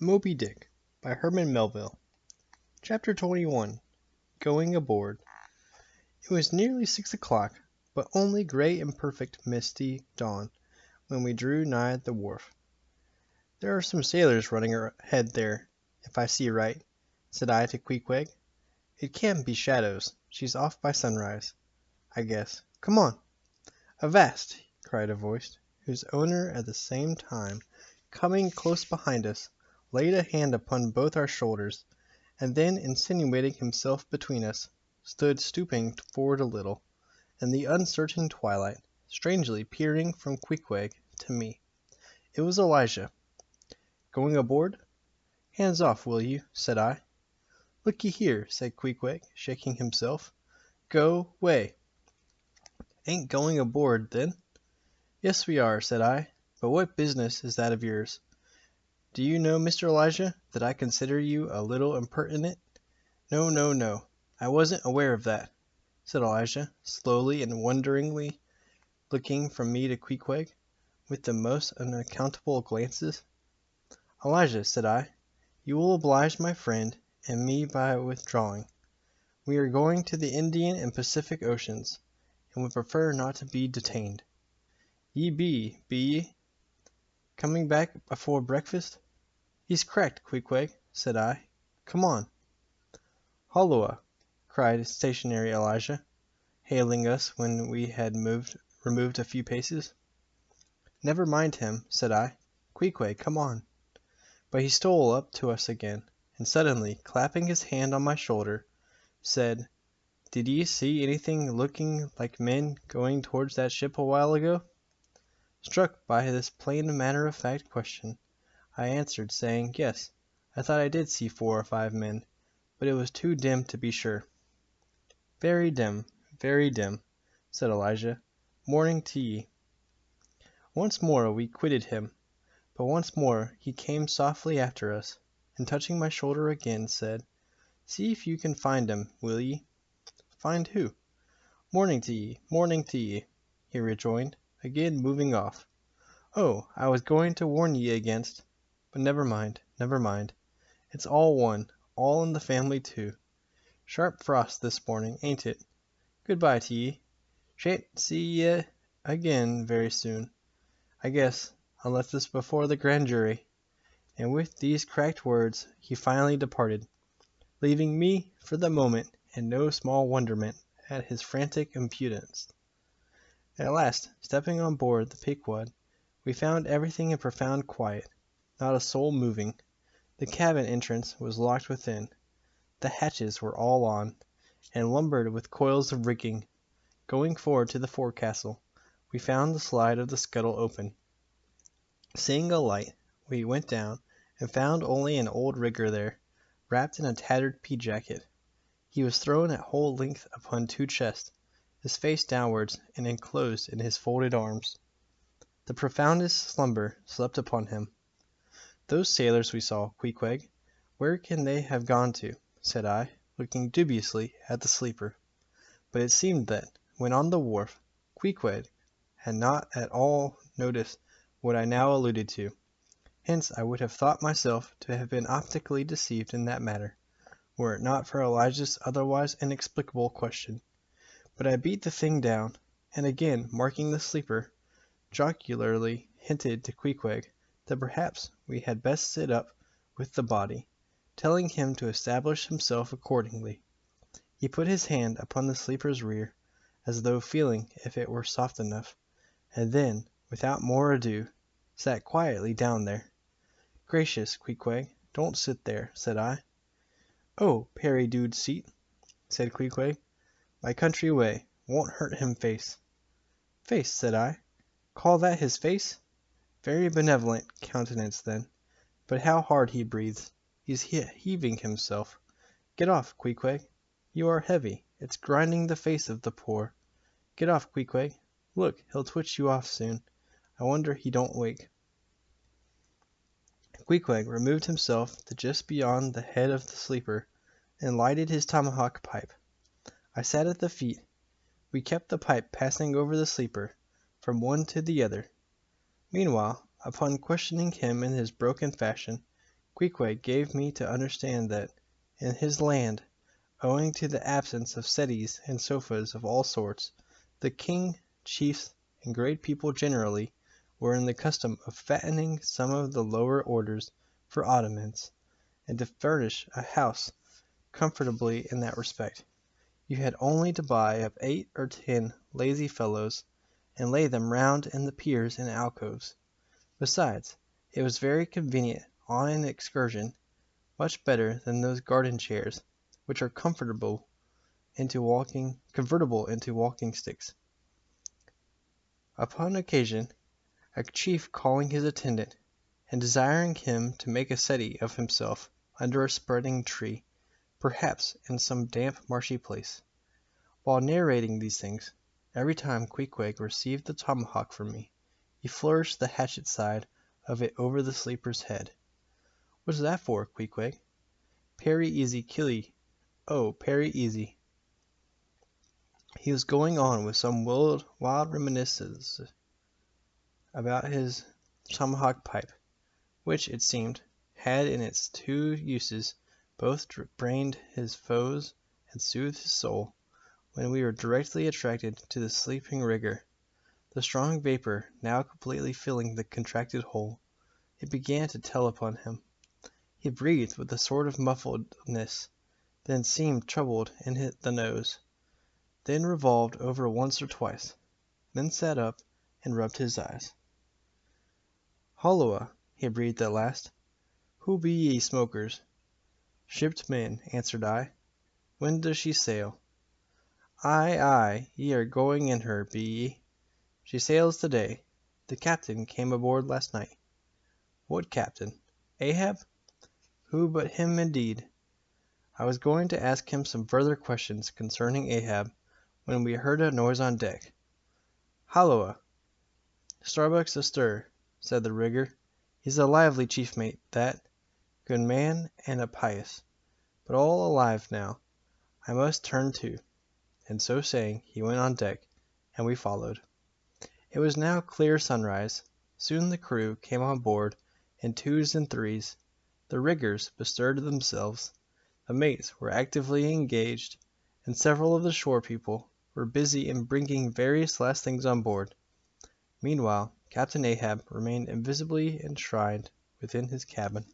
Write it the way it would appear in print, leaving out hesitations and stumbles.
Moby Dick by Herman Melville. Chapter 21. Going Aboard. It was nearly 6 o'clock, but only gray and perfect misty dawn, when we drew nigh the wharf. "There are some sailors running ahead there, if I see right," said I to Queequeg. "It can't be shadows. She's off by sunrise, I guess. Come on!" "Avast!" cried a voice, whose owner at the same time, coming close behind us, laid a hand upon both our shoulders, and then insinuating himself between us, stood stooping forward a little, in the uncertain twilight, strangely peering from Queequeg to me. It was Elijah. "Going aboard?" "Hands off, will you?" said I. "Look ye here," said Queequeg, shaking himself. "Go way." "Ain't going aboard, then?" "Yes, we are," said I. "But what business is that of yours? Do you know, Mr. Elijah, that I consider you a little impertinent?" No, I wasn't aware of that," said Elijah, slowly and wonderingly looking from me to Queequeg, with the most unaccountable glances. "Elijah," said I, "you will oblige my friend and me by withdrawing. We are going to the Indian and Pacific Oceans, and would prefer not to be detained." "Ye be ye? Coming back afore breakfast?" "He's cracked, Queequeg," said I. "Come on." "Holloa!" cried stationary Elijah, hailing us when we had removed a few paces. "Never mind him," said I. "Queequeg, come on." But he stole up to us again, and suddenly, clapping his hand on my shoulder, said, "Did ye see anything looking like men going towards that ship a while ago?" Struck by this plain matter-of-fact question, I answered, saying, "Yes, I thought I did see 4 or 5 men, but it was too dim to be sure." Very dim, said Elijah. "Morning to ye." Once more we quitted him, but once more he came softly after us, and touching my shoulder again, said, "See if you can find 'em, will ye?" "Find who?" Morning to ye," he rejoined, again moving off. "Oh, I was going to warn ye against— But never mind. It's all one, all in the family too. Sharp frost this morning, ain't it? Good-bye to ye. Shan't see ye again very soon, I guess, unless it's before the grand jury." And with these cracked words he finally departed, leaving me, for the moment, in no small wonderment at his frantic impudence. At last, stepping on board the Pequod, we found everything in profound quiet, not a soul moving. The cabin entrance was locked within. The hatches were all on, and lumbered with coils of rigging. Going forward to the forecastle, we found the slide of the scuttle open. Seeing a light, we went down, and found only an old rigger there, wrapped in a tattered pea-jacket. He was thrown at whole length upon 2 chests, his face downwards, and enclosed in his folded arms. The profoundest slumber slept upon him. "Those sailors we saw, Queequeg, where can they have gone to?" said I, looking dubiously at the sleeper. But it seemed that, when on the wharf, Queequeg had not at all noticed what I now alluded to. Hence I would have thought myself to have been optically deceived in that matter, were it not for Elijah's otherwise inexplicable question. But I beat the thing down, and again marking the sleeper, jocularly hinted to Queequeg that perhaps we had best sit up with the body, telling him to establish himself accordingly. He put his hand upon the sleeper's rear, as though feeling if it were soft enough, and then, without more ado, sat quietly down there. "Gracious, Queequeg, don't sit there," said I. "Oh, Perry dude seat," said Queequeg. "My country way, won't hurt him face." "Face," said I. "Call that his face? Very benevolent countenance then. But how hard he breathes. He's heaving himself. Get off, Queequeg. You are heavy. It's grinding the face of the poor. Get off, Queequeg. Look, he'll twitch you off soon. I wonder he don't wake." Queequeg removed himself to just beyond the head of the sleeper, and lighted his tomahawk pipe. I sat at the feet. We kept the pipe passing over the sleeper, from one to the other. Meanwhile, upon questioning him in his broken fashion, Queequeg gave me to understand that, in his land, owing to the absence of settees and sofas of all sorts, the king, chiefs, and great people generally, were in the custom of fattening some of the lower orders for ottomans, and to furnish a house comfortably in that respect, you had only to buy up 8 or 10 lazy fellows, and lay them round in the piers and alcoves. Besides, it was very convenient on an excursion, much better than those garden chairs, which are convertible into walking sticks. Upon occasion, a chief calling his attendant, and desiring him to make a settee of himself under a spreading tree, perhaps in some damp marshy place. While narrating these things, every time Queequeg received the tomahawk from me, he flourished the hatchet side of it over the sleeper's head. "What's that for, Queequeg?" "Perry easy killee. Oh, perry easy." He was going on with some wild reminiscences about his tomahawk pipe, which, it seemed, had in its 2 uses both brained his foes and soothed his soul, when we were directly attracted to the sleeping rigger. The strong vapor now completely filling the contracted hole, it began to tell upon him. He breathed with a sort of muffledness, then seemed troubled in the nose, then revolved over once or twice, then sat up and rubbed his eyes. "Holloa," he breathed at last. "Who be ye smokers?" "Shipped men," answered I. "When does she sail?" Aye, ye are going in her, be ye? She sails to-day. The captain came aboard last night." "What captain? Ahab?" "Who but him indeed?" I was going to ask him some further questions concerning Ahab, when we heard a noise on deck. "Halloa! Starbuck's astir," said the rigger. "He's a lively chief mate, that. Good man, and a pious. But all alive now. I must turn to." And so saying, he went on deck, and we followed. It was now clear sunrise. Soon the crew came on board in 2s and 3s. The riggers bestirred themselves. The mates were actively engaged, and several of the shore people were busy in bringing various last things on board. Meanwhile, Captain Ahab remained invisibly enshrined within his cabin.